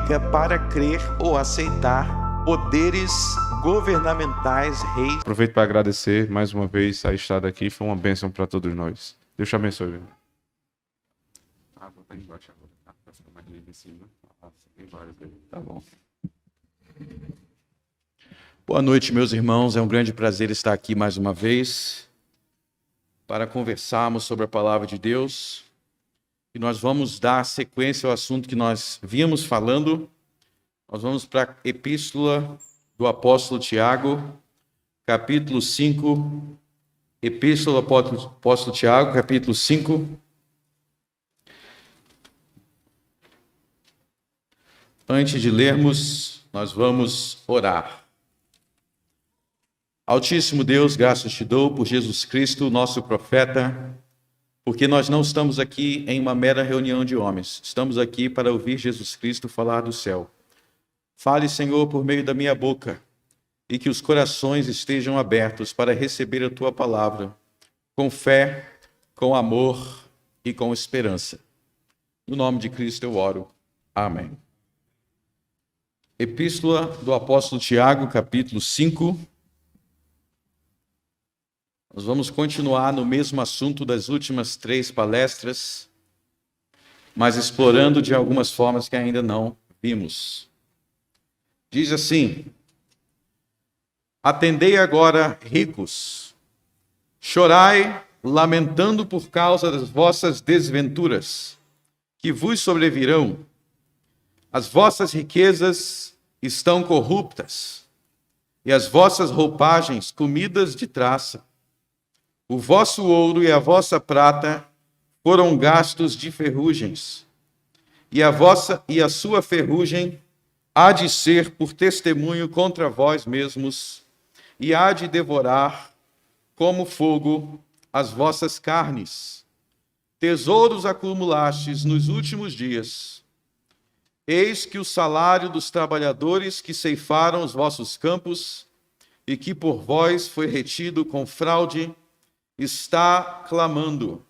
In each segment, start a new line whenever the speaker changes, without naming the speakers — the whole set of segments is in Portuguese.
bíblica para crer ou aceitar poderes governamentais, reis.
Aproveito para agradecer mais uma vez a estada aqui, foi uma bênção para todos nós. Deus te abençoe. Vou estar embaixo agora, tá? Para ficar mais livre em cima. Tem vários aí. Tá bom.
Boa noite, meus irmãos. É um grande prazer estar aqui mais uma vez para conversarmos sobre a palavra de Deus. E nós vamos dar sequência ao assunto que nós vínhamos falando. Nós vamos para a Epístola do Apóstolo Tiago, capítulo 5. Epístola do Apóstolo Tiago, capítulo 5. Antes de lermos, nós vamos orar. Altíssimo Deus, graças te dou por Jesus Cristo, nosso profeta, porque nós não estamos aqui em uma mera reunião de homens. Estamos aqui para ouvir Jesus Cristo falar do céu. Fale, Senhor, por meio da minha boca, e que os corações estejam abertos para receber a tua palavra, com fé, com amor e com esperança. No nome de Cristo eu oro. Amém. Epístola do Apóstolo Tiago, capítulo 5. Nós vamos continuar no mesmo assunto das últimas 3 palestras, mas explorando de algumas formas que ainda não vimos. Diz assim: atendei agora, ricos, chorai, lamentando por causa das vossas desventuras, que vos sobrevirão. As vossas riquezas estão corruptas, e as vossas roupagens comidas de traça. O vosso ouro e a vossa prata foram gastos de ferrugens, e a sua ferrugem há de ser por testemunho contra vós mesmos, e há de devorar como fogo as vossas carnes. Tesouros acumulastes nos últimos dias. Eis que o salário dos trabalhadores que ceifaram os vossos campos, e que por vós foi retido com fraude, está clamando,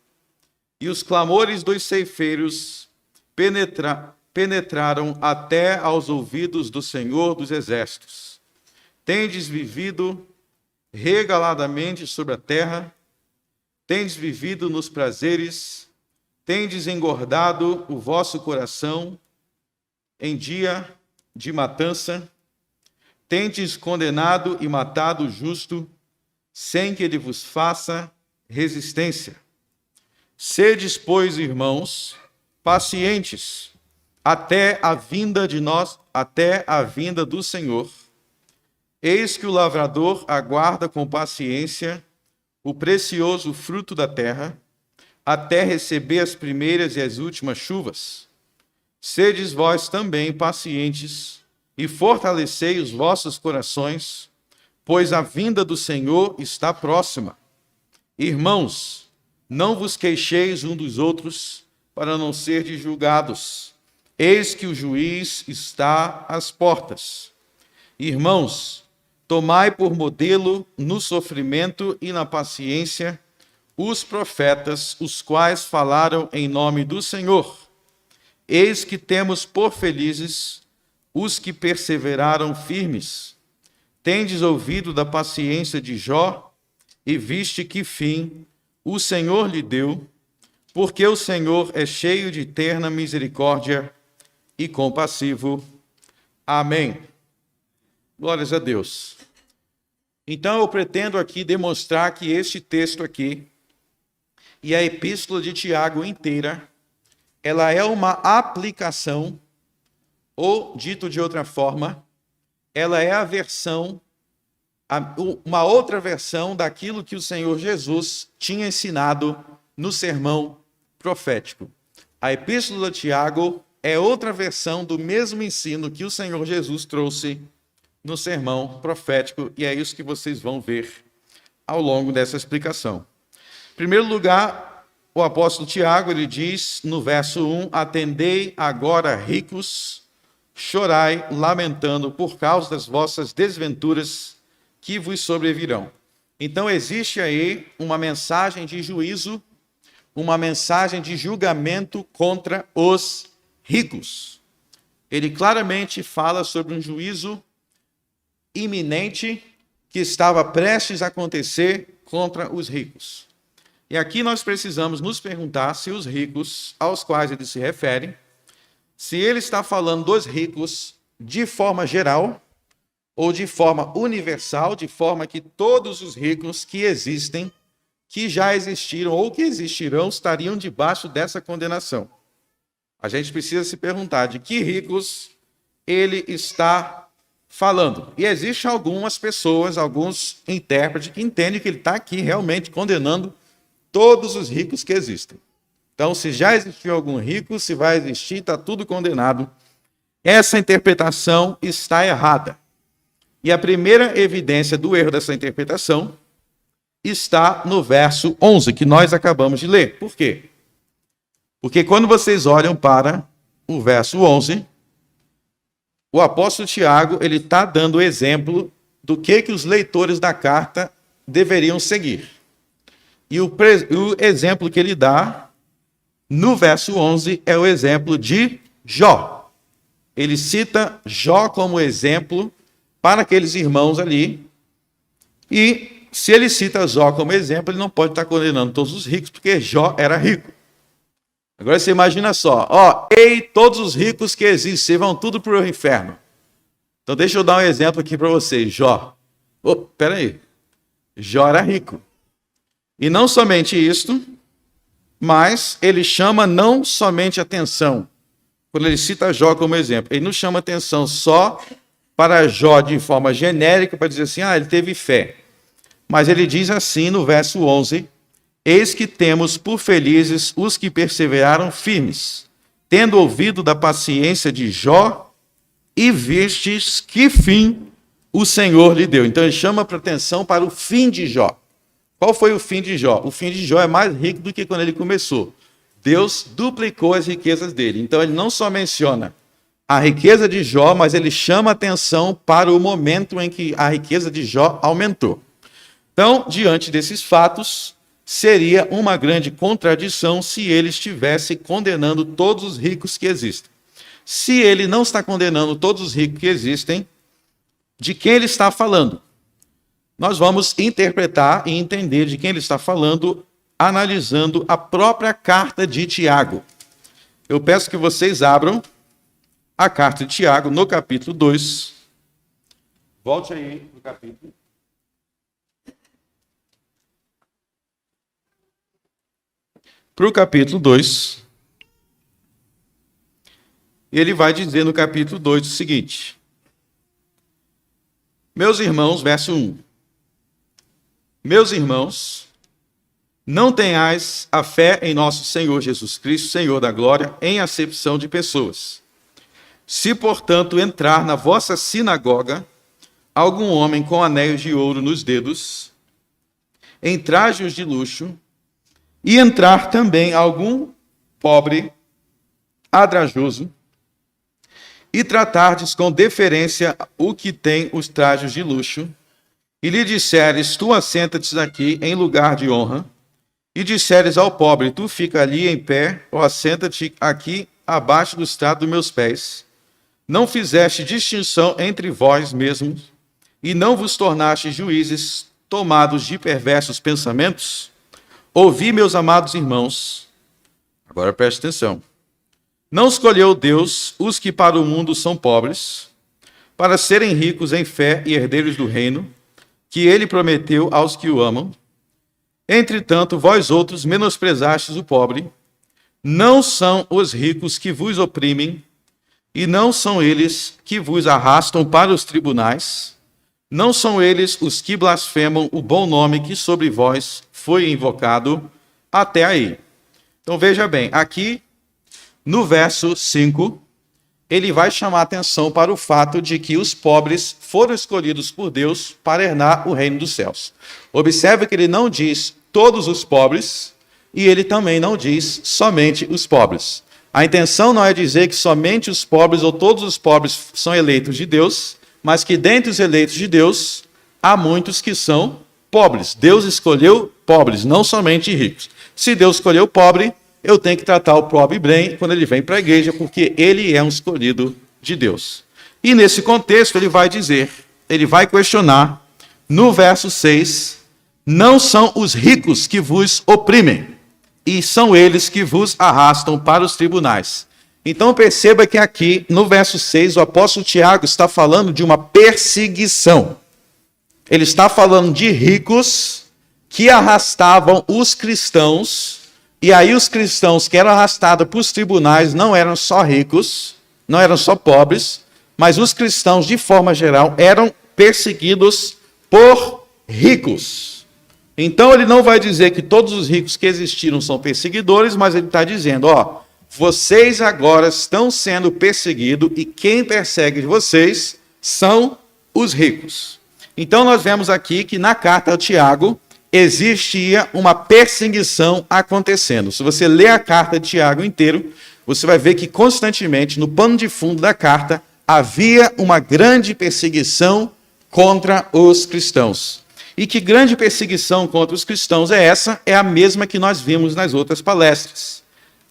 e os clamores dos ceifeiros penetraram até aos ouvidos do Senhor dos Exércitos. Tendes vivido regaladamente sobre a terra, tendes vivido nos prazeres, tendes engordado o vosso coração em dia de matança, tendes condenado e matado o justo, sem que ele vos faça resistência. Sedes, pois, irmãos, pacientes até a vinda do Senhor. Eis que o lavrador aguarda com paciência o precioso fruto da terra, até receber as primeiras e as últimas chuvas. Sedes vós também pacientes e fortalecei os vossos corações, pois a vinda do Senhor está próxima. Irmãos, não vos queixeis um dos outros, para não serdes julgados. Eis que o juiz está às portas. Irmãos, tomai por modelo no sofrimento e na paciência os profetas, os quais falaram em nome do Senhor. Eis que temos por felizes os que perseveraram firmes. Tendes ouvido da paciência de Jó, e viste que fim o Senhor lhe deu, porque o Senhor é cheio de terna misericórdia e compassivo. Amém. Glórias a Deus. Então eu pretendo aqui demonstrar que este texto aqui, e a Epístola de Tiago inteira, ela é uma aplicação, ou, dito de outra forma, ela é a versão, uma outra versão daquilo que o Senhor Jesus tinha ensinado no sermão profético. A Epístola de Tiago é outra versão do mesmo ensino que o Senhor Jesus trouxe no sermão profético, e é isso que vocês vão ver ao longo dessa explicação. Em primeiro lugar, o apóstolo Tiago, ele diz no verso 1, atendei agora, ricos, chorai, lamentando por causa das vossas desventuras que vos sobrevirão. Então existe aí uma mensagem de juízo, uma mensagem de julgamento contra os ricos. ele claramente fala sobre um juízo iminente que estava prestes a acontecer contra os ricos. E aqui nós precisamos nos perguntar se os ricos aos quais ele se refere, se ele está falando dos ricos de forma geral ou de forma universal, de forma que todos os ricos que existem, que já existiram ou que existirão, estariam debaixo dessa condenação. A gente precisa se perguntar de que ricos ele está falando. E existem algumas pessoas, alguns intérpretes, que entendem que ele está aqui realmente condenando todos os ricos que existem. Então, se já existiu algum rico, se vai existir, está tudo condenado. Essa interpretação está errada. E a primeira evidência do erro dessa interpretação está no verso 11, que nós acabamos de ler. Por quê? Porque quando vocês olham para o verso 11, o apóstolo Tiago ele está dando o exemplo do que os leitores da carta deveriam seguir. E o exemplo que ele dá no verso 11 é o exemplo de Jó. Ele cita Jó como exemplo para aqueles irmãos ali. E se ele cita Jó como exemplo, ele não pode estar condenando todos os ricos, porque Jó era rico. Agora você imagina só, ei, todos os ricos que existem vão tudo para o inferno. Então deixa eu dar um exemplo aqui para vocês, Jó. Peraí, Jó era rico. E não somente isto, mas ele chama não somente atenção, quando ele cita Jó como exemplo, ele não chama atenção só para Jó de forma genérica, para dizer assim, ele teve fé. Mas ele diz assim no verso 11, eis que temos por felizes os que perseveraram firmes, tendo ouvido da paciência de Jó, e vistes que fim o Senhor lhe deu. Então ele chama para atenção para o fim de Jó. Qual foi o fim de Jó? O fim de Jó é mais rico do que quando ele começou. Deus duplicou as riquezas dele. Então ele não só menciona a riqueza de Jó, mas ele chama atenção para o momento em que a riqueza de Jó aumentou. Então, diante desses fatos, seria uma grande contradição se ele estivesse condenando todos os ricos que existem. Se ele não está condenando todos os ricos que existem, de quem ele está falando? Nós vamos interpretar e entender de quem ele está falando, analisando a própria carta de Tiago. Eu peço que vocês abram a carta de Tiago no capítulo 2. Volte aí no capítulo. Para o capítulo 2. E ele vai dizer no capítulo 2 o seguinte. Meus irmãos, verso 1. Meus irmãos, não tenhais a fé em nosso Senhor Jesus Cristo, Senhor da glória, em acepção de pessoas. Se, portanto, entrar na vossa sinagoga algum homem com anéis de ouro nos dedos, em trajes de luxo, e entrar também algum pobre, adrajoso, e tratardes com deferência o que tem os trajes de luxo, e lhe disseres, tu assenta-te aqui em lugar de honra, e disseres ao pobre, tu fica ali em pé, ou assenta-te aqui abaixo do estrado dos meus pés, não fizeste distinção entre vós mesmos, e não vos tornaste juízes tomados de perversos pensamentos? Ouvi, meus amados irmãos, agora preste atenção, não escolheu Deus os que para o mundo são pobres, para serem ricos em fé e herdeiros do reino, que ele prometeu aos que o amam. Entretanto, vós outros menosprezastes o pobre. Não são os ricos que vos oprimem, e não são eles que vos arrastam para os tribunais. Não são eles os que blasfemam o bom nome que sobre vós foi invocado até aí. Então veja bem, aqui no verso 5, ele vai chamar atenção para o fato de que os pobres foram escolhidos por Deus para herdar o reino dos céus. Observe que ele não diz todos os pobres e ele também não diz somente os pobres. A intenção não é dizer que somente os pobres ou todos os pobres são eleitos de Deus, mas que dentre os eleitos de Deus há muitos que são pobres. Deus escolheu pobres, não somente ricos. Se Deus escolheu pobre, eu tenho que tratar o pobre bem quando ele vem para a igreja, porque ele é um escolhido de Deus. E nesse contexto ele vai dizer, ele vai questionar, no verso 6, não são os ricos que vos oprimem, e são eles que vos arrastam para os tribunais. Então perceba que aqui, no verso 6, o apóstolo Tiago está falando de uma perseguição. Ele está falando de ricos que arrastavam os cristãos, e aí os cristãos que eram arrastados para os tribunais não eram só ricos, não eram só pobres, mas os cristãos, de forma geral, eram perseguidos por ricos. Então ele não vai dizer que todos os ricos que existiram são perseguidores, mas ele está dizendo, ó, vocês agora estão sendo perseguidos e quem persegue vocês são os ricos. Então nós vemos aqui que na carta a Tiago existia uma perseguição acontecendo. Se você ler a carta de Tiago inteiro, você vai ver que constantemente, no pano de fundo da carta, havia uma grande perseguição contra os cristãos. E que grande perseguição contra os cristãos é essa? É a mesma que nós vimos nas outras palestras.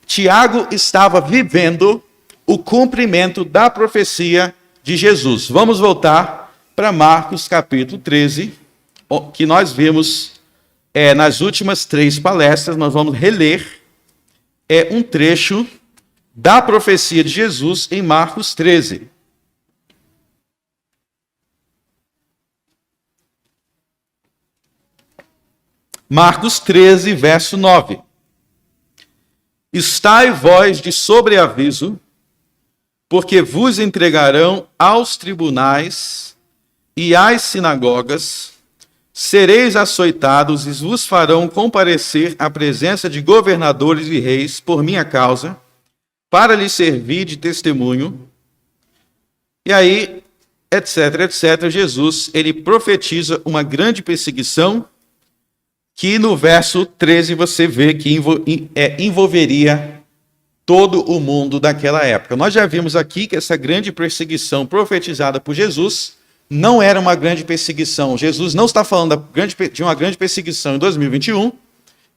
Tiago estava vivendo o cumprimento da profecia de Jesus. Vamos voltar para Marcos capítulo 13, que nós vimos nas últimas 3 palestras. Nós vamos reler um trecho da profecia de Jesus em Marcos 13. Marcos 13, verso 9. Estai vós de sobreaviso, porque vos entregarão aos tribunais e às sinagogas, sereis açoitados e vos farão comparecer à presença de governadores e reis por minha causa, para lhes servir de testemunho. E aí, etc, etc, Jesus, ele profetiza uma grande perseguição, que no verso 13 você vê que envolveria todo o mundo daquela época. Nós já vimos aqui que essa grande perseguição profetizada por Jesus não era uma grande perseguição. Jesus não está falando de uma grande perseguição em 2021,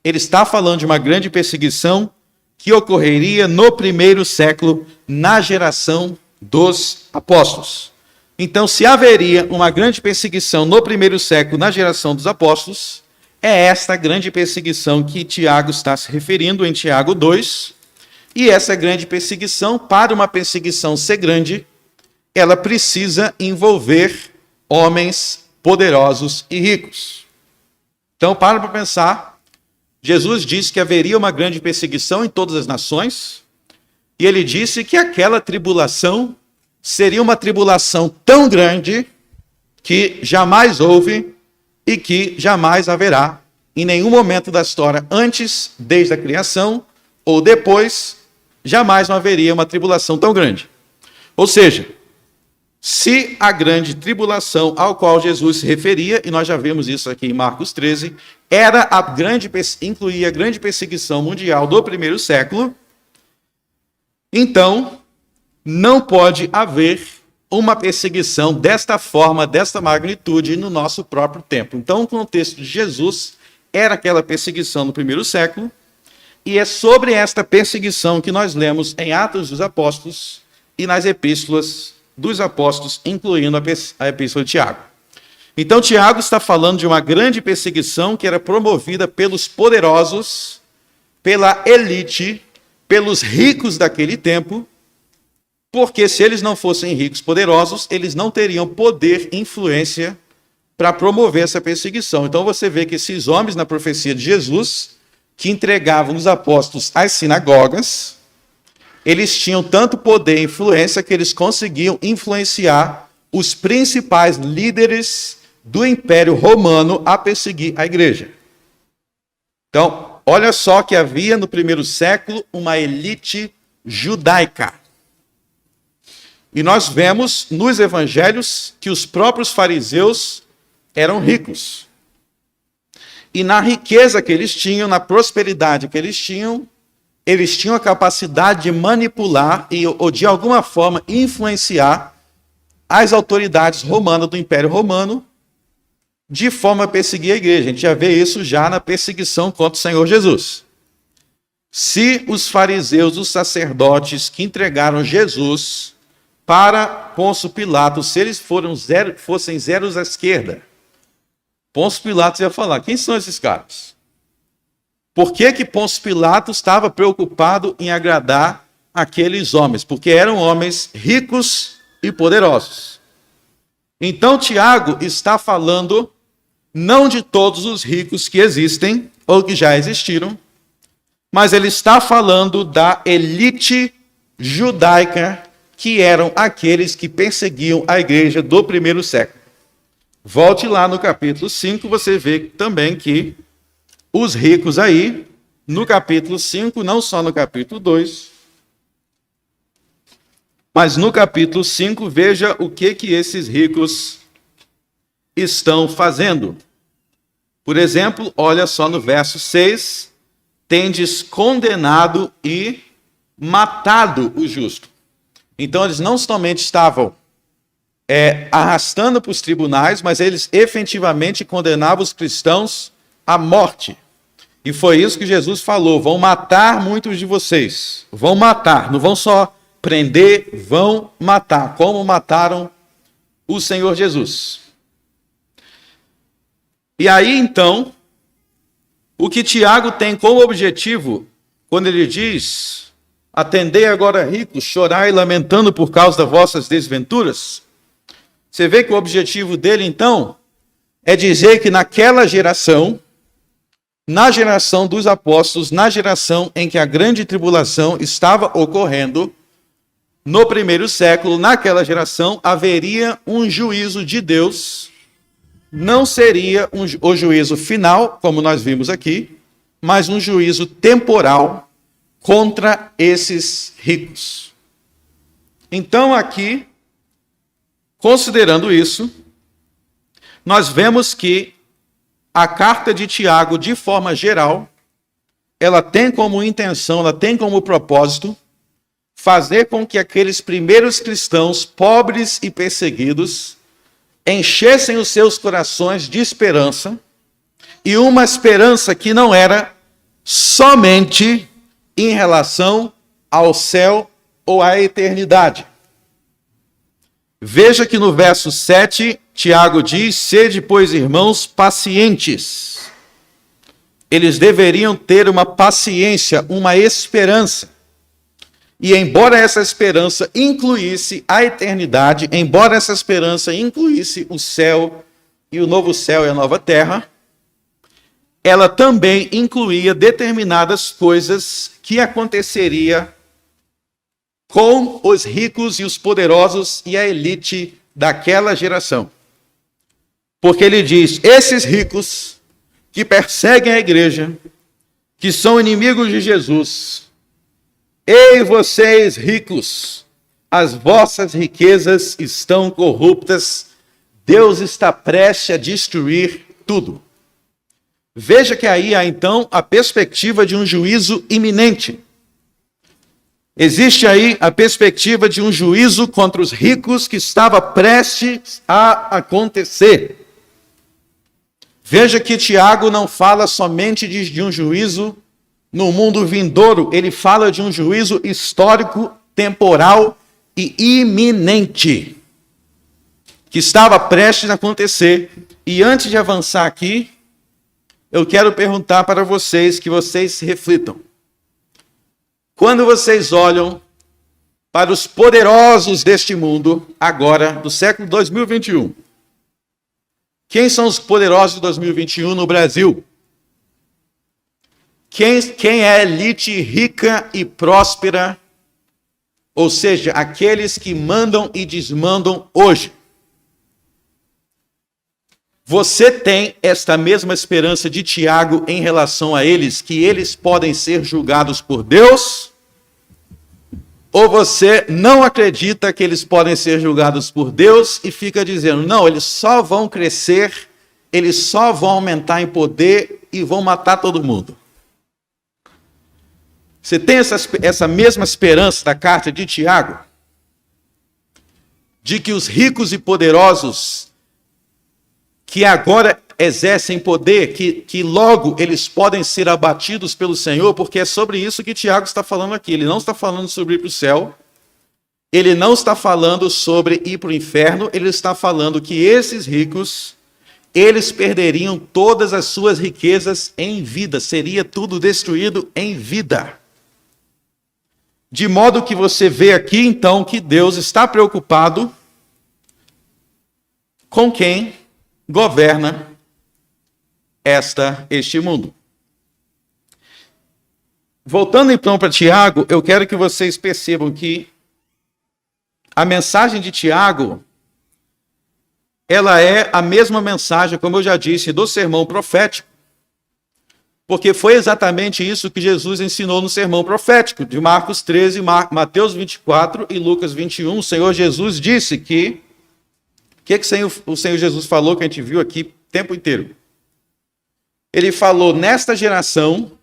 ele está falando de uma grande perseguição que ocorreria no primeiro século, na geração dos apóstolos. Então, se haveria uma grande perseguição no primeiro século, na geração dos apóstolos, é esta grande perseguição que Tiago está se referindo em Tiago 2, e essa grande perseguição, para uma perseguição ser grande, ela precisa envolver homens poderosos e ricos. Então, para pensar, Jesus disse que haveria uma grande perseguição em todas as nações, e ele disse que aquela tribulação seria uma tribulação tão grande que jamais houve e que jamais haverá em nenhum momento da história, antes, desde a criação, ou depois, jamais não haveria uma tribulação tão grande. Ou seja, se a grande tribulação ao qual Jesus se referia, e nós já vimos isso aqui em Marcos 13, incluía a grande perseguição mundial do primeiro século, então não pode haver uma perseguição desta forma, desta magnitude no nosso próprio tempo. Então, o contexto de Jesus era aquela perseguição no primeiro século, e é sobre esta perseguição que nós lemos em Atos dos Apóstolos e nas epístolas dos apóstolos, incluindo a epístola de Tiago. Então, Tiago está falando de uma grande perseguição que era promovida pelos poderosos, pela elite, pelos ricos daquele tempo, porque se eles não fossem ricos, poderosos, eles não teriam poder e influência para promover essa perseguição. Então você vê que esses homens na profecia de Jesus, que entregavam os apóstolos às sinagogas, eles tinham tanto poder e influência que eles conseguiam influenciar os principais líderes do Império Romano a perseguir a igreja. Então, olha só que havia no primeiro século uma elite judaica. E nós vemos nos evangelhos que os próprios fariseus eram ricos. E na riqueza que eles tinham, na prosperidade que eles tinham a capacidade de manipular ou de alguma forma influenciar as autoridades romanas do Império Romano de forma a perseguir a igreja. A gente já vê isso já na perseguição contra o Senhor Jesus. Se os fariseus, os sacerdotes que entregaram Jesus para Pôncio Pilatos, se eles fossem zeros à esquerda, Pôncio Pilatos ia falar: quem são esses caras? Por que Pôncio Pilatos estava preocupado em agradar aqueles homens? Porque eram homens ricos e poderosos. Então Tiago está falando não de todos os ricos que existem ou que já existiram, mas ele está falando da elite judaica, que eram aqueles que perseguiam a igreja do primeiro século. Volte lá no capítulo 5, você vê também que os ricos aí, no capítulo 5, não só no capítulo 2, mas no capítulo 5, veja o que esses ricos estão fazendo. Por exemplo, olha só no verso 6, tendes condenado e matado o justo. Então eles não somente estavam arrastando para os tribunais, mas eles efetivamente condenavam os cristãos à morte. E foi isso que Jesus falou: vão matar muitos de vocês. Vão matar, não vão só prender, vão matar, como mataram o Senhor Jesus. E aí, então, o que Tiago tem como objetivo, quando ele diz: atendei agora, ricos, chorai lamentando por causa das vossas desventuras, você vê que o objetivo dele, então, é dizer que naquela geração, na geração dos apóstolos, na geração em que a grande tribulação estava ocorrendo, no primeiro século, naquela geração, haveria um juízo de Deus. Não seria o juízo final, como nós vimos aqui, mas um juízo temporal contra esses ricos. Então, aqui, considerando isso, nós vemos que a carta de Tiago, de forma geral, ela tem como intenção, ela tem como propósito fazer com que aqueles primeiros cristãos, pobres e perseguidos, enchessem os seus corações de esperança, e uma esperança que não era somente em relação ao céu ou à eternidade. Veja que no verso 7, Tiago diz: sede, pois, irmãos, pacientes. Eles deveriam ter uma paciência, uma esperança. E embora essa esperança incluísse a eternidade, embora essa esperança incluísse o céu e o novo céu e a nova terra, ela também incluía determinadas coisas que aconteceria com os ricos e os poderosos e a elite daquela geração. Porque ele diz: esses ricos que perseguem a igreja, que são inimigos de Jesus, ei, vocês ricos, as vossas riquezas estão corruptas, Deus está prestes a destruir tudo. Veja que aí há então a perspectiva de um juízo iminente. Existe aí a perspectiva de um juízo contra os ricos que estava prestes a acontecer. Veja que Tiago não fala somente de um juízo no mundo vindouro, ele fala de um juízo histórico, temporal e iminente, que estava prestes a acontecer. E antes de avançar aqui, eu quero perguntar para vocês, que vocês reflitam. Quando vocês olham para os poderosos deste mundo, agora, do século 2021, quem são os poderosos de 2021 no Brasil? Quem é a elite rica e próspera, ou seja, aqueles que mandam e desmandam hoje? Você tem esta mesma esperança de Tiago em relação a eles, que eles podem ser julgados por Deus? Ou você não acredita que eles podem ser julgados por Deus e fica dizendo: não, eles só vão crescer, eles só vão aumentar em poder e vão matar todo mundo? Você tem essa mesma esperança da carta de Tiago? De que os ricos e poderosos que agora exercem poder, que logo eles podem ser abatidos pelo Senhor, porque é sobre isso que Tiago está falando aqui. Ele não está falando sobre ir para o céu, ele não está falando sobre ir para o inferno, ele está falando que esses ricos, eles perderiam todas as suas riquezas em vida, seria tudo destruído em vida. De modo que você vê aqui, então, que Deus está preocupado com quem governa este mundo. Voltando então para Tiago, eu quero que vocês percebam que a mensagem de Tiago, ela é a mesma mensagem, como eu já disse, do sermão profético, porque foi exatamente isso que Jesus ensinou no sermão profético, de Marcos 13, Mateus 24 e Lucas 21. O Senhor Jesus disse que... O que o Senhor Jesus falou, que a gente viu aqui o tempo inteiro? Ele falou, nesta geração,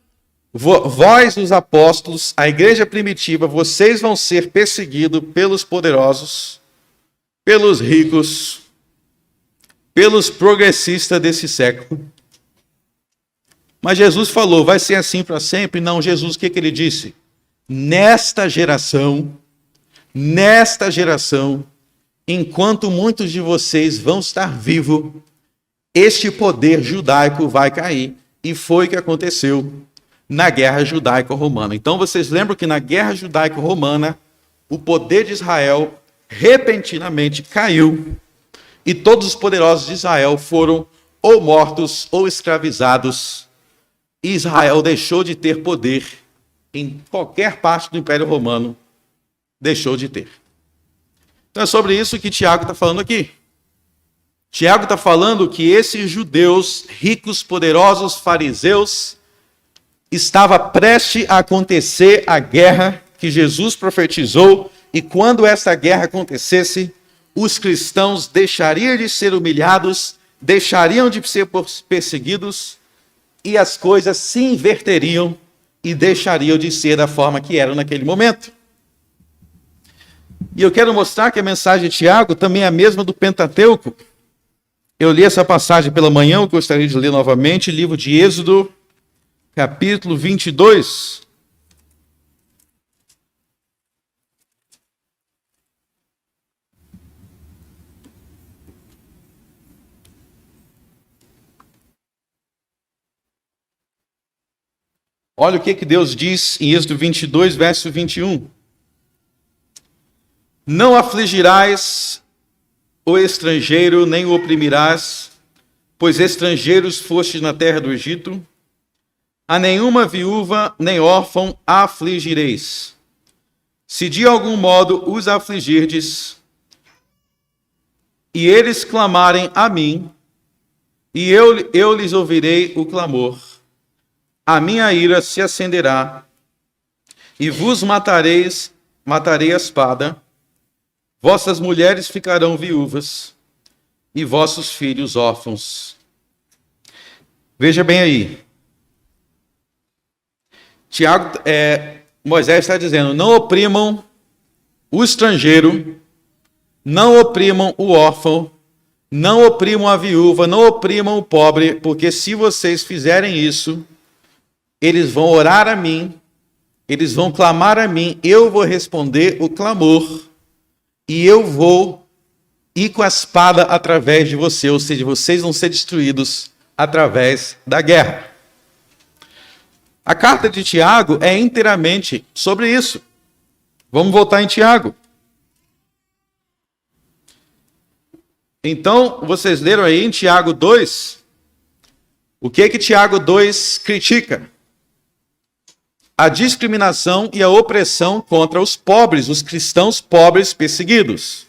vós, os apóstolos, a igreja primitiva, vocês vão ser perseguidos pelos poderosos, pelos ricos, pelos progressistas desse século. Mas Jesus falou, vai ser assim para sempre? Não, Jesus, o que ele disse? Nesta geração, enquanto muitos de vocês vão estar vivos, este poder judaico vai cair. E foi o que aconteceu na guerra judaico-romana. Então vocês lembram que na guerra judaico-romana, o poder de Israel repentinamente caiu e todos os poderosos de Israel foram ou mortos ou escravizados. E Israel deixou de ter poder em qualquer parte do Império Romano, deixou de ter. Então é sobre isso que Tiago está falando aqui. Tiago está falando que esses judeus ricos, poderosos, fariseus, estava prestes a acontecer a guerra que Jesus profetizou, e quando essa guerra acontecesse, os cristãos deixariam de ser humilhados, deixariam de ser perseguidos, e as coisas se inverteriam e deixariam de ser da forma que eram naquele momento. E eu quero mostrar que a mensagem de Tiago também é a mesma do Pentateuco. Eu li essa passagem pela manhã, eu gostaria de ler novamente, livro de Êxodo, capítulo 22. Olha o que Deus diz em Êxodo 22, verso 21. Não afligirás o estrangeiro, nem o oprimirás, pois estrangeiros fostes na terra do Egito. A nenhuma viúva nem órfão afligireis. Se de algum modo os afligirdes, e eles clamarem a mim, e eu lhes ouvirei o clamor, a minha ira se acenderá, e vos matarei a espada, vossas mulheres ficarão viúvas, e vossos filhos órfãos. Veja bem aí. Moisés está dizendo, não oprimam o estrangeiro, não oprimam o órfão, não oprimam a viúva, não oprimam o pobre, porque se vocês fizerem isso, eles vão orar a mim, eles vão clamar a mim, eu vou responder o clamor, e eu vou ir com a espada através de você, ou seja, vocês vão ser destruídos através da guerra. A carta de Tiago é inteiramente sobre isso. Vamos voltar em Tiago. Então, vocês leram aí em Tiago 2, o que Tiago 2 critica? A discriminação e a opressão contra os pobres, os cristãos pobres perseguidos.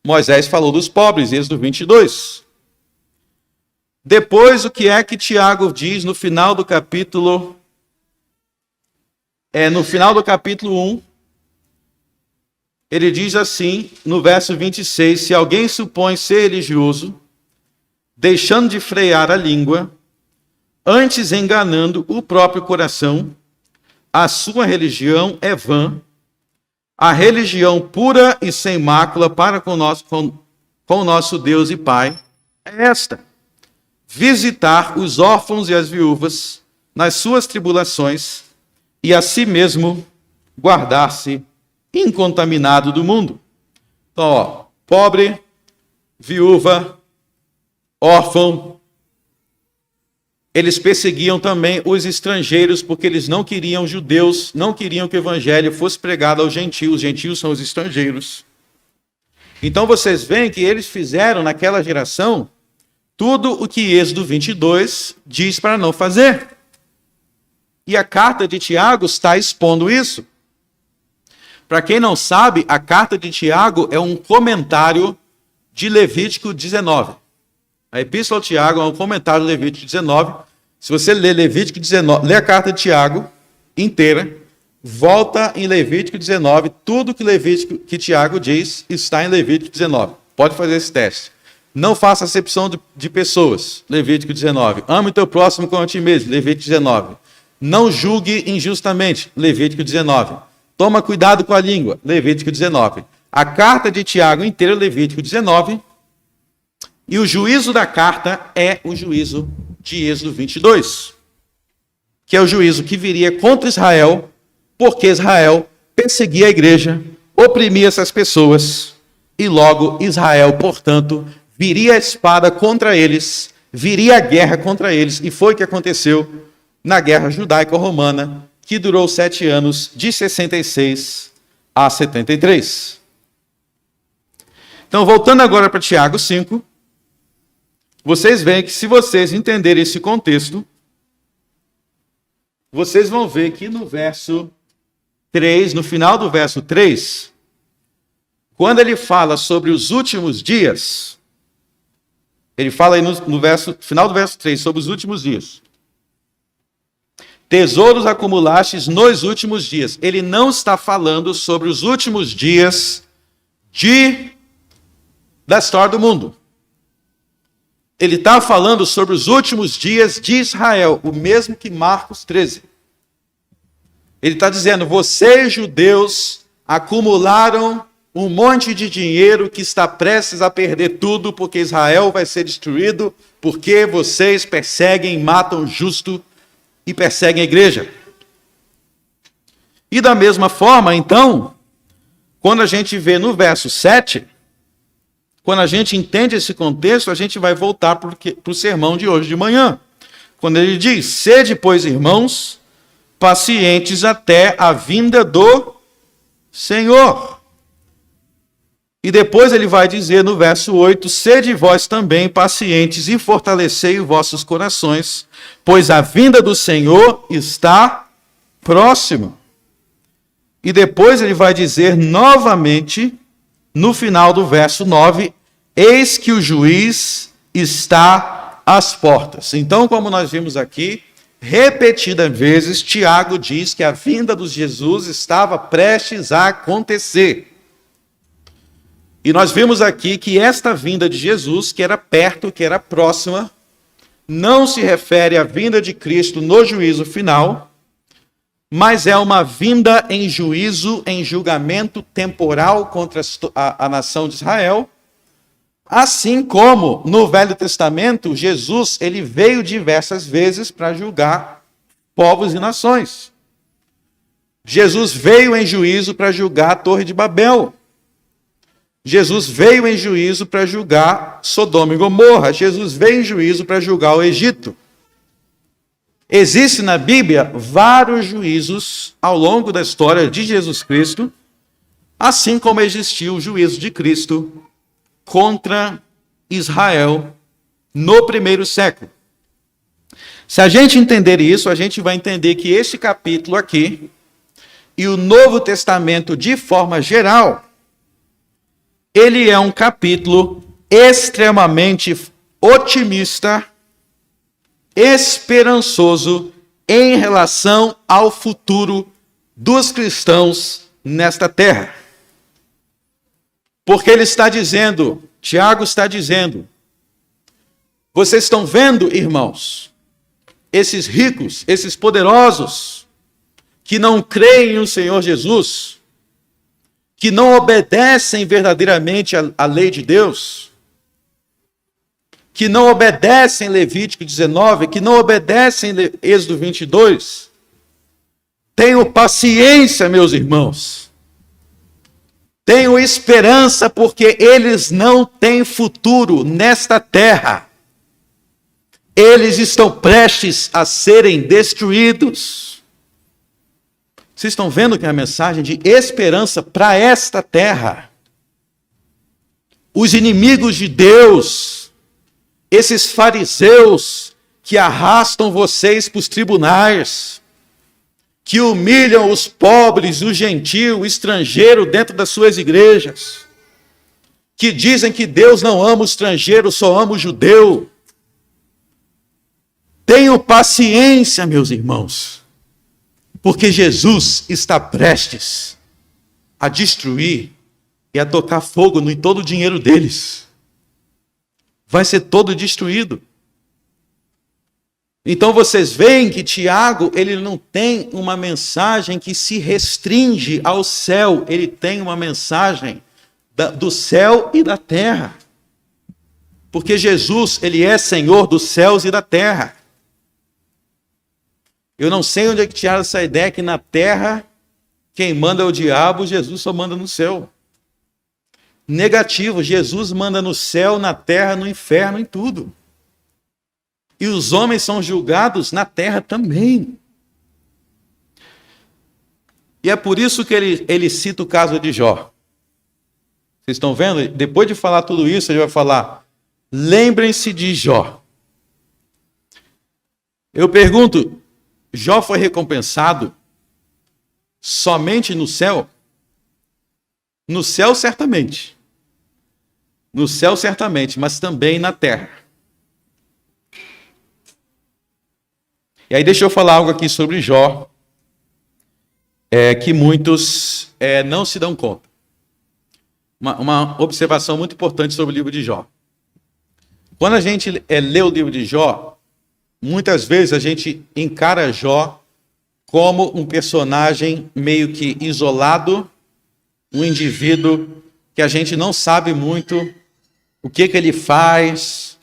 Moisés falou dos pobres, Êxodo 22. Depois, o que Tiago diz no final do capítulo... no final do capítulo 1, ele diz assim, no verso 26, se alguém supõe ser religioso, deixando de frear a língua, antes enganando o próprio coração, a sua religião é vã, a religião pura e sem mácula para com o nosso Deus e Pai é esta: visitar os órfãos e as viúvas nas suas tribulações e a si mesmo guardar-se incontaminado do mundo. Então, ó, pobre, viúva, órfão. Eles perseguiam também os estrangeiros, porque eles não queriam judeus, não queriam que o evangelho fosse pregado aos gentios. Os gentios são os estrangeiros. Então vocês veem que eles fizeram naquela geração tudo o que Êxodo 22 diz para não fazer. E a carta de Tiago está expondo isso. Para quem não sabe, a carta de Tiago é um comentário de Levítico 19. A Epístola ao Tiago é um comentário de Levítico 19. Se você ler Levítico 19, lê a carta de Tiago inteira, volta em Levítico 19, tudo que Tiago diz está em Levítico 19. Pode fazer esse teste. Não faça acepção de pessoas, Levítico 19. Ame o teu próximo como a ti mesmo, Levítico 19. Não julgue injustamente, Levítico 19. Toma cuidado com a língua, Levítico 19. A carta de Tiago inteira, Levítico 19. E o juízo da carta é o juízo de Êxodo 22, que é o juízo que viria contra Israel, porque Israel perseguia a igreja, oprimia essas pessoas, e logo Israel, portanto, viria a espada contra eles, viria a guerra contra eles, e foi o que aconteceu na guerra judaico-romana, que durou 7 anos, de 66 a 73. Então, voltando agora para Tiago 5, vocês veem que se vocês entenderem esse contexto, vocês vão ver que no verso 3, no final do verso 3, quando ele fala sobre os últimos dias, ele fala aí no final do verso 3, sobre os últimos dias. Tesouros acumulastes nos últimos dias. Ele não está falando sobre os últimos dias da história do mundo. Ele está falando sobre os últimos dias de Israel, o mesmo que Marcos 13. Ele está dizendo, vocês judeus acumularam um monte de dinheiro que está prestes a perder tudo, porque Israel vai ser destruído, porque vocês perseguem, matam o justo e perseguem a igreja. E da mesma forma, então, quando a gente vê no verso 7, quando a gente entende esse contexto, a gente vai voltar para o sermão de hoje de manhã. Quando ele diz, sede, pois, irmãos, pacientes até a vinda do Senhor. E depois ele vai dizer no verso 8, sede vós também pacientes e fortalecei os vossos corações, pois a vinda do Senhor está próxima. E depois ele vai dizer novamente, no final do verso 9, eis que o juiz está às portas. Então, como nós vimos aqui, repetidas vezes, Tiago diz que a vinda de Jesus estava prestes a acontecer. E nós vimos aqui que esta vinda de Jesus, que era perto, que era próxima, não se refere à vinda de Cristo no juízo final, mas é uma vinda em juízo, em julgamento temporal contra a nação de Israel. Assim como no Velho Testamento, Jesus ele veio diversas vezes para julgar povos e nações. Jesus veio em juízo para julgar a Torre de Babel. Jesus veio em juízo para julgar Sodoma e Gomorra. Jesus veio em juízo para julgar o Egito. Existem na Bíblia vários juízos ao longo da história de Jesus Cristo, assim como existiu o juízo de Cristo contra Israel no primeiro século. Se a gente entender isso, a gente vai entender que este capítulo aqui e o Novo Testamento de forma geral, ele é um capítulo extremamente otimista, esperançoso em relação ao futuro dos cristãos nesta terra. Porque ele está dizendo, Tiago está dizendo, vocês estão vendo, irmãos, esses ricos, esses poderosos, que não creem no Senhor Jesus, que não obedecem verdadeiramente à lei de Deus, que não obedecem Levítico 19, que não obedecem Êxodo 22. Tenham paciência, meus irmãos.
Tenho esperança porque eles não têm futuro nesta terra. Eles estão prestes a serem destruídos. Vocês estão vendo que é a mensagem de esperança para esta terra. Os inimigos de Deus, esses fariseus que arrastam vocês para os tribunais, que humilham os pobres, o gentio, o estrangeiro dentro das suas igrejas, que dizem que Deus não ama o estrangeiro, só ama o judeu. Tenham paciência, meus irmãos, porque Jesus está prestes a destruir e a tocar fogo em todo o dinheiro deles. Vai ser todo destruído. Então vocês veem que Tiago, ele não tem uma mensagem que se restringe ao céu, ele tem uma mensagem do céu e da terra. Porque Jesus, ele é Senhor dos céus e da terra. Eu não sei onde é que tiraram essa ideia que na terra quem manda é o diabo, Jesus só manda no céu. Negativo, Jesus manda no céu, na terra, no inferno, em tudo. E os homens são julgados na terra também. E é por isso que ele cita o caso de Jó. Vocês estão vendo? Depois de falar tudo isso, ele vai falar, lembrem-se de Jó. Eu pergunto, Jó foi recompensado somente no céu? No céu, certamente. No céu, certamente, mas também na terra. E aí deixa eu falar algo aqui sobre Jó, que muitos não se dão conta. Uma observação muito importante sobre o livro de Jó. Quando a gente lê o livro de Jó, muitas vezes a gente encara Jó como um personagem meio que isolado, um indivíduo que a gente não sabe muito o que ele faz,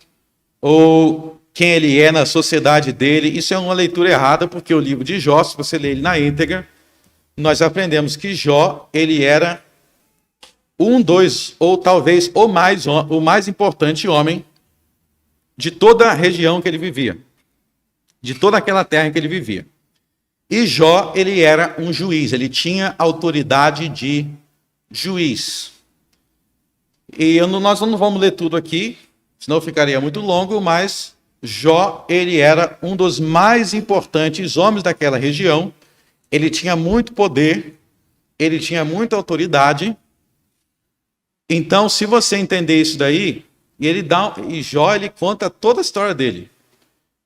ou quem ele é na sociedade dele. Isso é uma leitura errada, porque o livro de Jó, se você ler ele na íntegra, nós aprendemos que Jó, ele era ou talvez o mais importante homem de toda a região que ele vivia, de toda aquela terra em que ele vivia. E Jó, ele era um juiz, ele tinha autoridade de juiz. E nós não vamos ler tudo aqui, senão ficaria muito longo, mas Jó, ele era um dos mais importantes homens daquela região, ele tinha muito poder, ele tinha muita autoridade. Então, se você entender isso daí, e Jó, ele conta toda a história dele.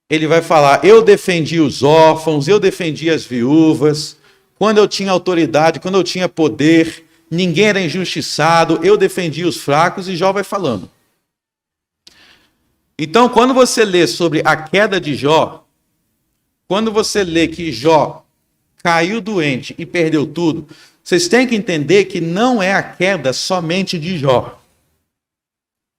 Ele vai falar, eu defendi os órfãos, eu defendi as viúvas, quando eu tinha autoridade, quando eu tinha poder, ninguém era injustiçado, eu defendi os fracos, e Jó vai falando. Então, quando você lê sobre a queda de Jó, quando você lê que Jó caiu doente e perdeu tudo, vocês têm que entender que não é a queda somente de Jó.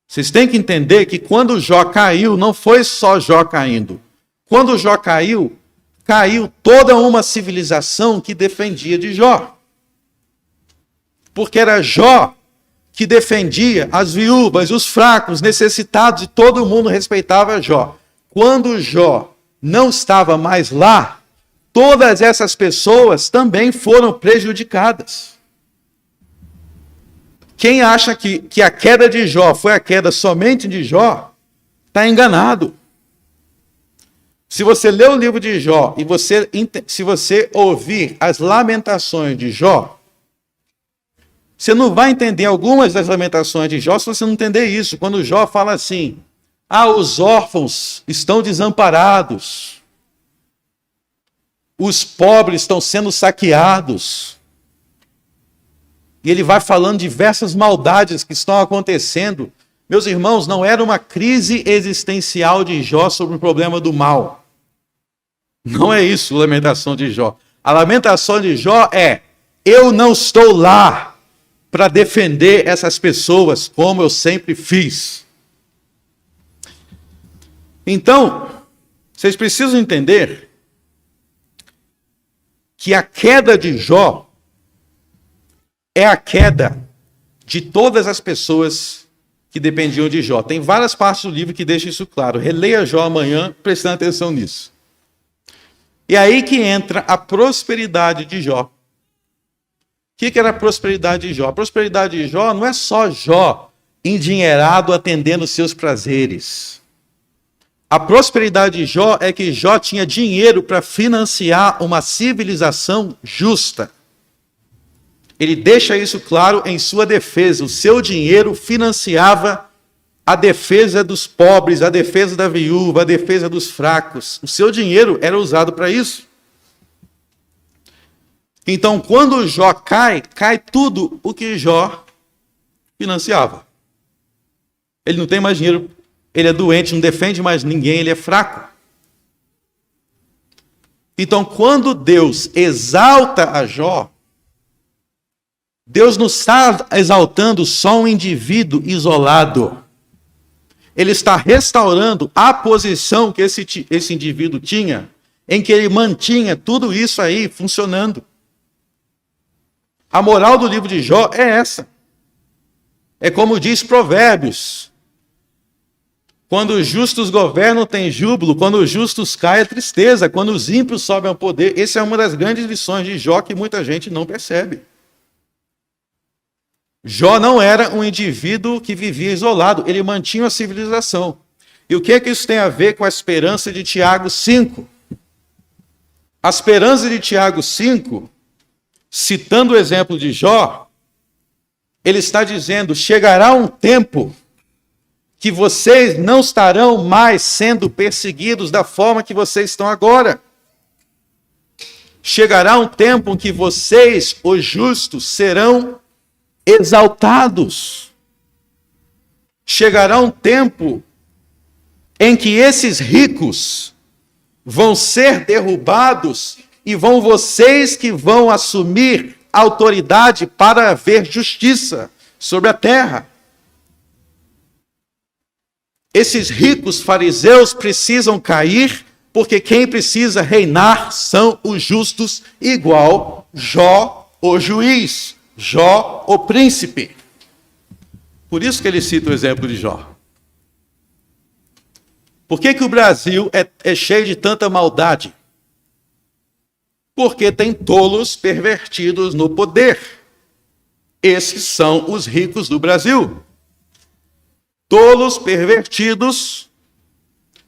Vocês têm que entender que quando Jó caiu, não foi só Jó caindo. Quando Jó caiu, caiu toda uma civilização que defendia de Jó. Porque era Jó que defendia as viúvas, os fracos, necessitados, e todo mundo respeitava Jó. Quando Jó não estava mais lá, todas essas pessoas também foram prejudicadas. Quem acha que a queda de Jó foi a queda somente de Jó, está enganado. Se você ler o livro de Jó e se você ouvir as lamentações de Jó, você não vai entender algumas das lamentações de Jó se você não entender isso. Quando Jó fala assim, os órfãos estão desamparados, os pobres estão sendo saqueados. E ele vai falando diversas maldades que estão acontecendo. Meus irmãos, não era uma crise existencial de Jó sobre o problema do mal. Não é isso a lamentação de Jó. A lamentação de Jó é, eu não estou lá para defender essas pessoas como eu sempre fiz. Então, vocês precisam entender que a queda de Jó é a queda de todas as pessoas que dependiam de Jó. Tem várias partes do livro que deixam isso claro. Releia Jó amanhã, prestando atenção nisso. E aí que entra a prosperidade de Jó. O que era a prosperidade de Jó? A prosperidade de Jó não é só Jó endinheirado atendendo seus prazeres. A prosperidade de Jó é que Jó tinha dinheiro para financiar uma civilização justa. Ele deixa isso claro em sua defesa. O seu dinheiro financiava a defesa dos pobres, a defesa da viúva, a defesa dos fracos. O seu dinheiro era usado para isso. Então, quando Jó cai tudo o que Jó financiava. Ele não tem mais dinheiro, ele é doente, não defende mais ninguém, ele é fraco. Então, quando Deus exalta a Jó, Deus não está exaltando só um indivíduo isolado. Ele está restaurando a posição que esse indivíduo tinha, em que ele mantinha tudo isso aí funcionando. A moral do livro de Jó é essa. É como diz Provérbios. Quando os justos governam, tem júbilo. Quando os justos caem, é tristeza. Quando os ímpios sobem ao poder. Essa é uma das grandes lições de Jó que muita gente não percebe. Jó não era um indivíduo que vivia isolado. Ele mantinha a civilização. E o que é que isso tem a ver com a esperança de Tiago 5? A esperança de Tiago 5, citando o exemplo de Jó, ele está dizendo: chegará um tempo que vocês não estarão mais sendo perseguidos da forma que vocês estão agora. Chegará um tempo em que vocês, os justos, serão exaltados. Chegará um tempo em que esses ricos vão ser derrubados e vão vocês que vão assumir autoridade para haver justiça sobre a terra. Esses ricos fariseus precisam cair, porque quem precisa reinar são os justos, igual Jó, o juiz, Jó, o príncipe. Por isso que ele cita o exemplo de Jó. Por que o Brasil é cheio de tanta maldade? Porque tem tolos pervertidos no poder. Esses são os ricos do Brasil. Tolos pervertidos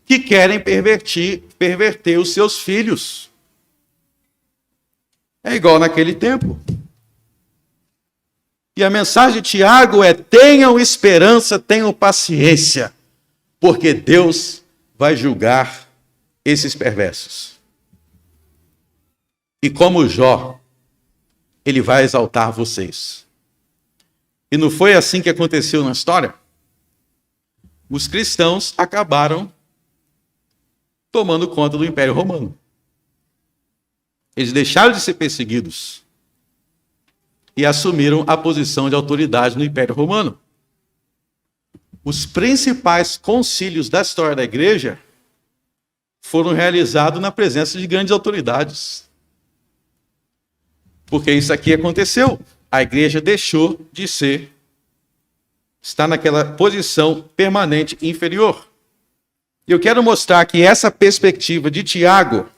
que querem perverter os seus filhos. É igual naquele tempo. E a mensagem de Tiago é: tenham esperança, tenham paciência, porque Deus vai julgar esses perversos. E como Jó, ele vai exaltar vocês. E não foi assim que aconteceu na história? Os cristãos acabaram tomando conta do Império Romano. Eles deixaram de ser perseguidos e assumiram a posição de autoridade no Império Romano. Os principais concílios da história da igreja foram realizados na presença de grandes autoridades. Porque isso aqui aconteceu. A igreja deixou de estar naquela posição permanente inferior. E eu quero mostrar que essa perspectiva de Tiago,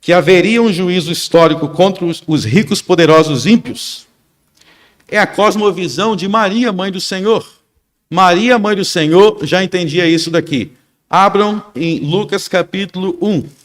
que haveria um juízo histórico contra os ricos, poderosos ímpios, é a cosmovisão de Maria, mãe do Senhor. Maria, mãe do Senhor, já entendia isso daqui. Abram em Lucas capítulo 1.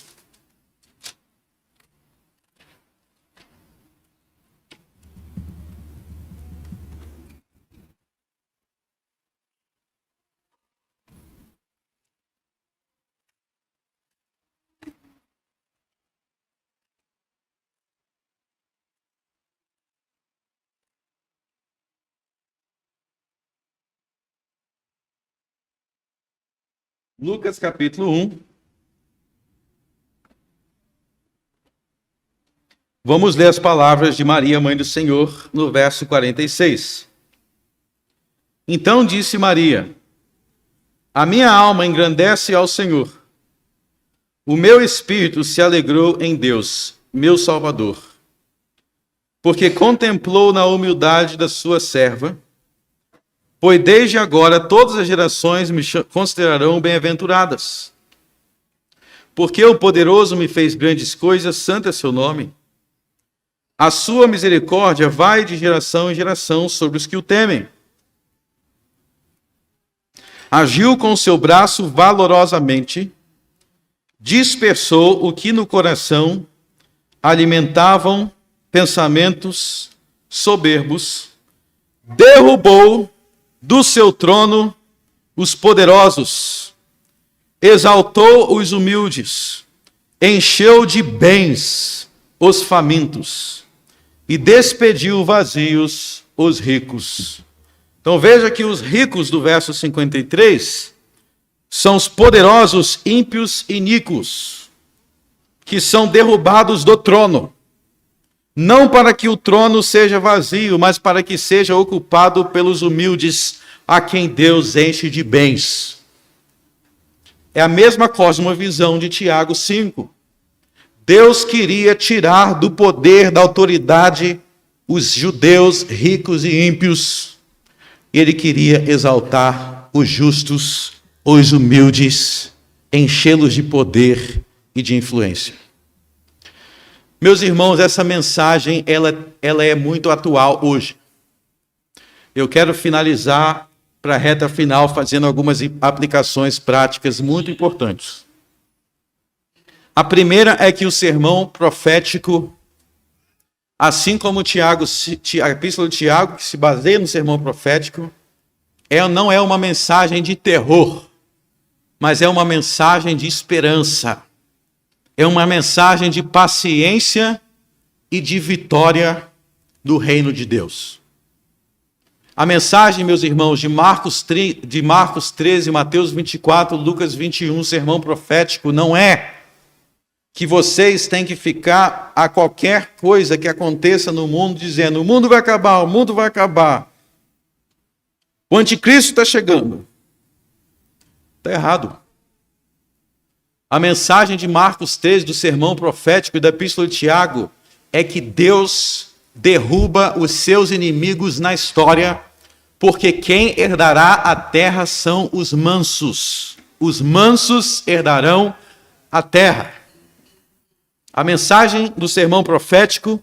Lucas capítulo 1. Vamos ler as palavras de Maria, mãe do Senhor, no verso 46. Então disse Maria: a minha alma engrandece ao Senhor. O meu espírito se alegrou em Deus, meu Salvador, porque contemplou na humildade da sua serva. Pois desde agora todas as gerações me considerarão bem-aventuradas. Porque o poderoso me fez grandes coisas, santo é seu nome. A sua misericórdia vai de geração em geração sobre os que o temem. Agiu com seu braço valorosamente, dispersou o que no coração alimentavam pensamentos soberbos, derrubou do seu trono os poderosos, exaltou os humildes, encheu de bens os famintos e despediu vazios os ricos. Então veja que os ricos do verso 53 são os poderosos ímpios e iníquos, que são derrubados do trono. Não para que o trono seja vazio, mas para que seja ocupado pelos humildes, a quem Deus enche de bens. É a mesma cosmovisão de Tiago 5. Deus queria tirar do poder, da autoridade, os judeus ricos e ímpios. Ele queria exaltar os justos, os humildes, enchê-los de poder e de influência. Meus irmãos, essa mensagem ela é muito atual hoje. Eu quero finalizar para a reta final fazendo algumas aplicações práticas muito importantes. A primeira é que o sermão profético, assim como a epístola de Tiago, que se baseia no sermão profético, não é uma mensagem de terror, mas é uma mensagem de esperança. É uma mensagem de paciência e de vitória do reino de Deus. A mensagem, meus irmãos, de Marcos 13, Mateus 24, Lucas 21, sermão profético, não é que vocês têm que ficar a qualquer coisa que aconteça no mundo dizendo: o mundo vai acabar, o mundo vai acabar. O anticristo está chegando. Está errado. A mensagem de Marcos 13, do sermão profético e da epístola de Tiago, é que Deus derruba os seus inimigos na história, porque quem herdará a terra são os mansos. Os mansos herdarão a terra. A mensagem do sermão profético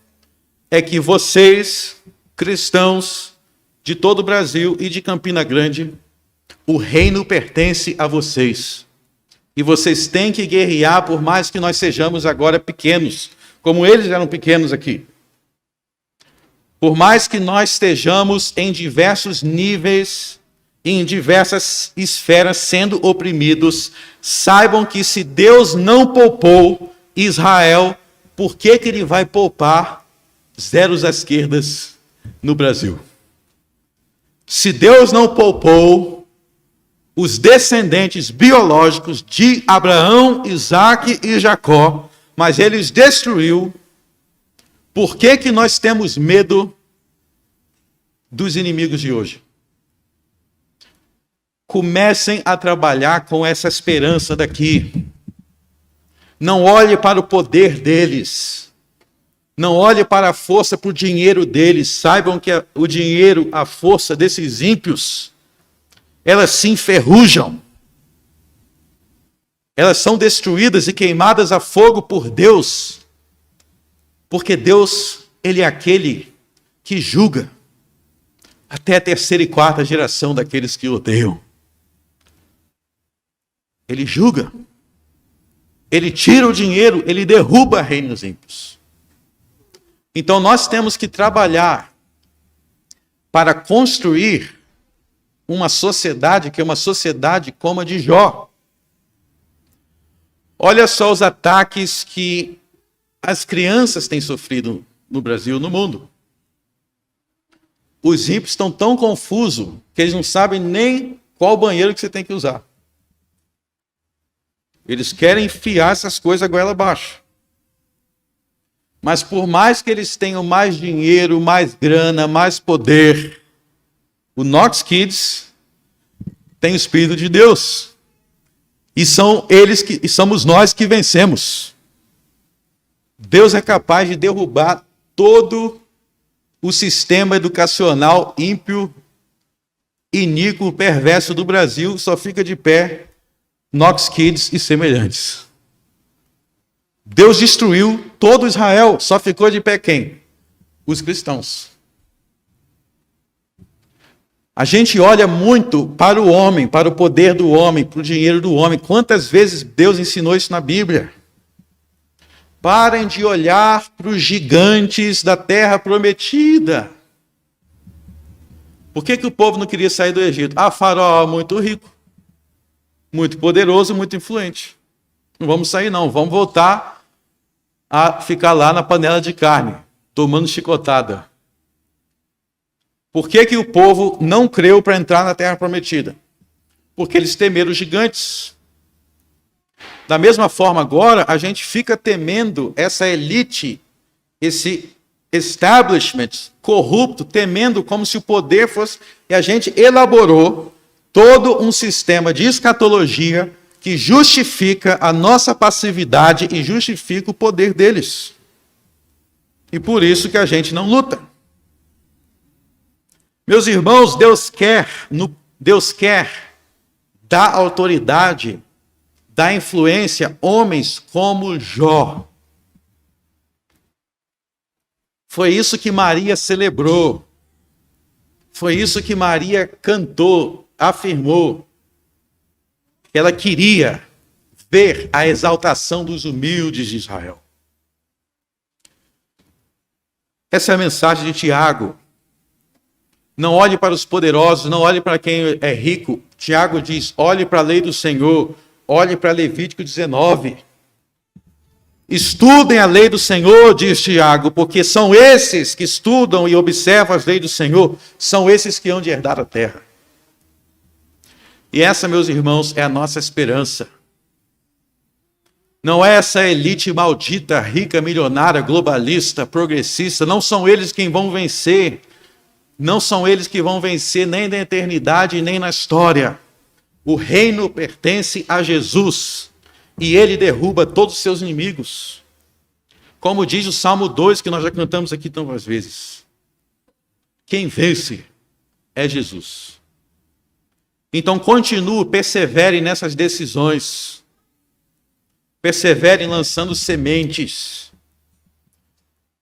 é que vocês, cristãos de todo o Brasil e de Campina Grande, o reino pertence a vocês. E vocês têm que guerrear, por mais que nós sejamos agora pequenos, como eles eram pequenos aqui. Por mais que nós estejamos em diversos níveis, em diversas esferas sendo oprimidos, saibam que se Deus não poupou Israel, por que ele vai poupar zeros à esquerda no Brasil? Se Deus não poupou os descendentes biológicos de Abraão, Isaque e Jacó, mas ele os destruiu, por que nós temos medo dos inimigos de hoje? Comecem a trabalhar com essa esperança daqui. Não olhe para o poder deles. Não olhe para a força, para o dinheiro deles. Saibam que o dinheiro, a força desses ímpios, elas se enferrujam. Elas são destruídas e queimadas a fogo por Deus. Porque Deus, ele é aquele que julga até a terceira e quarta geração daqueles que o odeiam. Ele julga. Ele tira o dinheiro, ele derruba reinos ímpios. Então nós temos que trabalhar para construir uma sociedade que é uma sociedade como a de Jó. Olha só os ataques que as crianças têm sofrido no Brasil e no mundo. Os ímpios estão tão confusos que eles não sabem nem qual banheiro que você tem que usar. Eles querem enfiar essas coisas a goela abaixo. Mas por mais que eles tenham mais dinheiro, mais grana, mais poder, o Knox Kids tem o Espírito de Deus. E somos nós que vencemos. Deus é capaz de derrubar todo o sistema educacional ímpio iníquo, perverso do Brasil, só fica de pé Knox Kids e semelhantes. Deus destruiu todo Israel, só ficou de pé quem? Os cristãos. A gente olha muito para o homem, para o poder do homem, para o dinheiro do homem. Quantas vezes Deus ensinou isso na Bíblia? Parem de olhar para os gigantes da terra prometida. Por que o povo não queria sair do Egito? Ah, Faraó muito rico, muito poderoso, muito influente. Não vamos sair não, vamos voltar a ficar lá na panela de carne, tomando chicotada. Por que o povo não creu para entrar na terra prometida? Porque eles temeram os gigantes. Da mesma forma, agora, a gente fica temendo essa elite, esse establishment corrupto, temendo como se o poder fosse... E a gente elaborou todo um sistema de escatologia que justifica a nossa passividade e justifica o poder deles. E por isso que a gente não luta. Meus irmãos, Deus quer dar autoridade, dar influência, homens como Jó. Foi isso que Maria celebrou. Foi isso que Maria cantou, afirmou. Ela queria ver a exaltação dos humildes de Israel. Essa é a mensagem de Tiago. Não olhe para os poderosos, não olhe para quem é rico. Tiago diz, olhe para a lei do Senhor, olhe para Levítico 19. Estudem a lei do Senhor, diz Tiago, porque são esses que estudam e observam as leis do Senhor, são esses que hão de herdar a terra. E essa, meus irmãos, é a nossa esperança. Não é essa elite maldita, rica, milionária, globalista, progressista, não são eles quem vão vencer. Não são eles que vão vencer nem na eternidade, nem na história. O reino pertence a Jesus. E ele derruba todos os seus inimigos. Como diz o Salmo 2, que nós já cantamos aqui tantas vezes. Quem vence é Jesus. Então continue, persevere nessas decisões. Perseverem lançando sementes.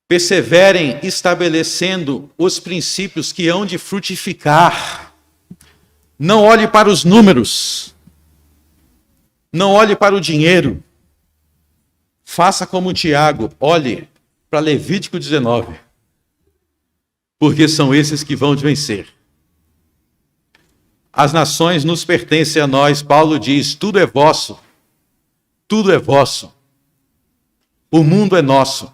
Perseverem estabelecendo os princípios que hão de frutificar. Não olhe para os números. Não olhe para o dinheiro. Faça como Tiago, olhe para Levítico 19. Porque são esses que vão vencer. As nações nos pertencem a nós. Paulo diz, tudo é vosso. Tudo é vosso. O mundo é nosso.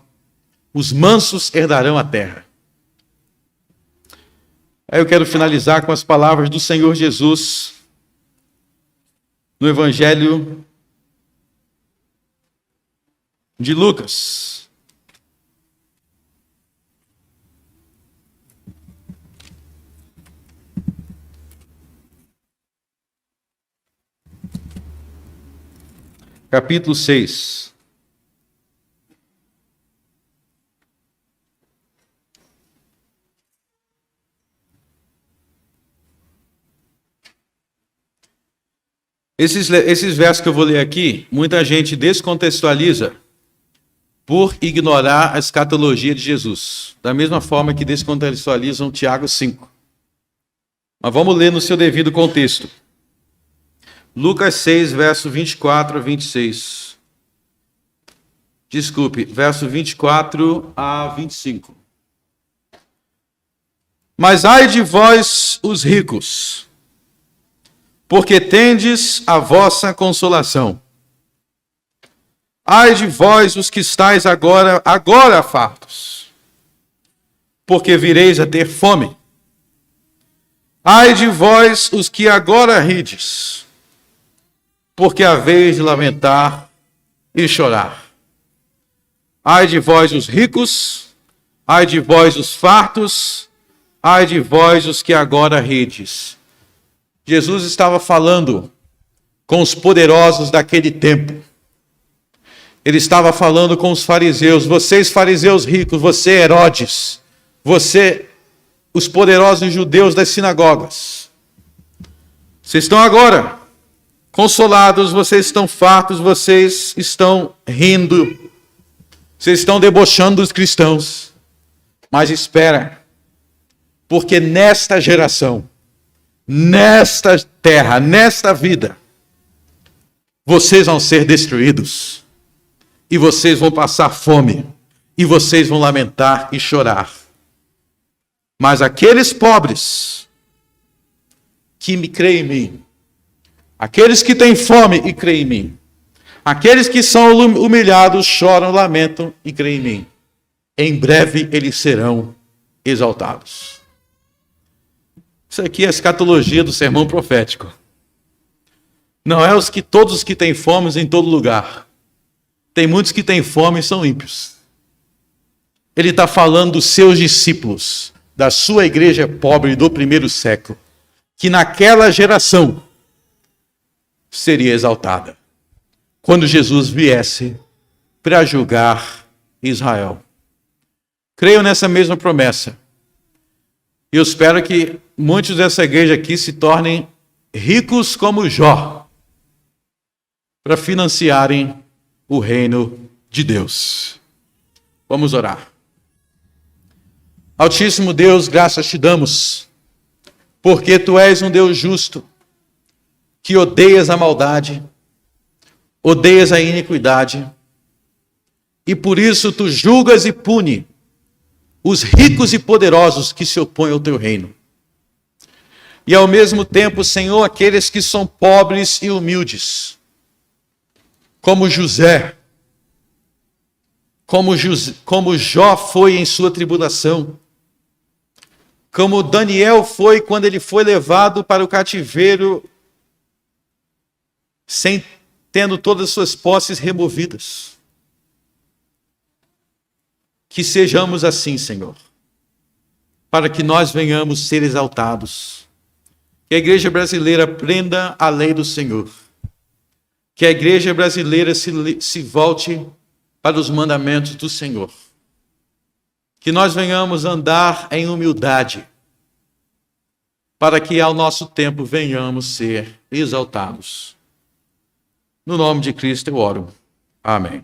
Os mansos herdarão a terra. Aí eu quero finalizar com as palavras do Senhor Jesus no Evangelho de Lucas. Capítulo 6. Esses versos que eu vou ler aqui, muita gente descontextualiza por ignorar a escatologia de Jesus. Da mesma forma que descontextualizam Tiago 5. Mas vamos ler no seu devido contexto. Lucas 6, verso 24 a 26. Desculpe, verso 24 a 25. Mas ai de vós, os ricos, porque tendes a vossa consolação. Ai de vós, os que estáis agora fartos, porque vireis a ter fome. Ai de vós, os que agora rides, porque haveis de lamentar e chorar. Ai de vós, os ricos, ai de vós, os fartos, ai de vós, os que agora rides. Jesus estava falando com os poderosos daquele tempo. Ele estava falando com os fariseus. Vocês fariseus ricos, você Herodes, você, os poderosos judeus das sinagogas. Vocês estão agora consolados, vocês estão fartos, vocês estão rindo, vocês estão debochando dos cristãos. Mas espera, porque nesta geração, nesta terra, nesta vida, vocês vão ser destruídos. E vocês vão passar fome. E vocês vão lamentar e chorar. Mas aqueles pobres que me creem em mim, aqueles que têm fome e creem em mim, aqueles que são humilhados, choram, lamentam e creem em mim, em breve eles serão exaltados. Isso aqui é a escatologia do sermão profético. Não é todos os que têm fome em todo lugar. Tem muitos que têm fome e são ímpios. Ele está falando dos seus discípulos, da sua igreja pobre do primeiro século, que naquela geração seria exaltada, quando Jesus viesse para julgar Israel. Creio nessa mesma promessa. E eu espero que muitos dessa igreja aqui se tornem ricos como Jó, para financiarem o reino de Deus. Vamos orar. Altíssimo Deus, graças te damos, porque tu és um Deus justo, que odeias a maldade, odeias a iniquidade, e por isso tu julgas e pune os ricos e poderosos que se opõem ao teu reino. E ao mesmo tempo, Senhor, aqueles que são pobres e humildes, como José, como Jó foi em sua tribulação, como Daniel foi quando ele foi levado para o cativeiro, tendo todas as suas posses removidas. Que sejamos assim, Senhor, para que nós venhamos ser exaltados. Que a igreja brasileira aprenda a lei do Senhor. Que a igreja brasileira se volte para os mandamentos do Senhor. Que nós venhamos andar em humildade, para que ao nosso tempo venhamos ser exaltados. No nome de Cristo eu oro. Amém.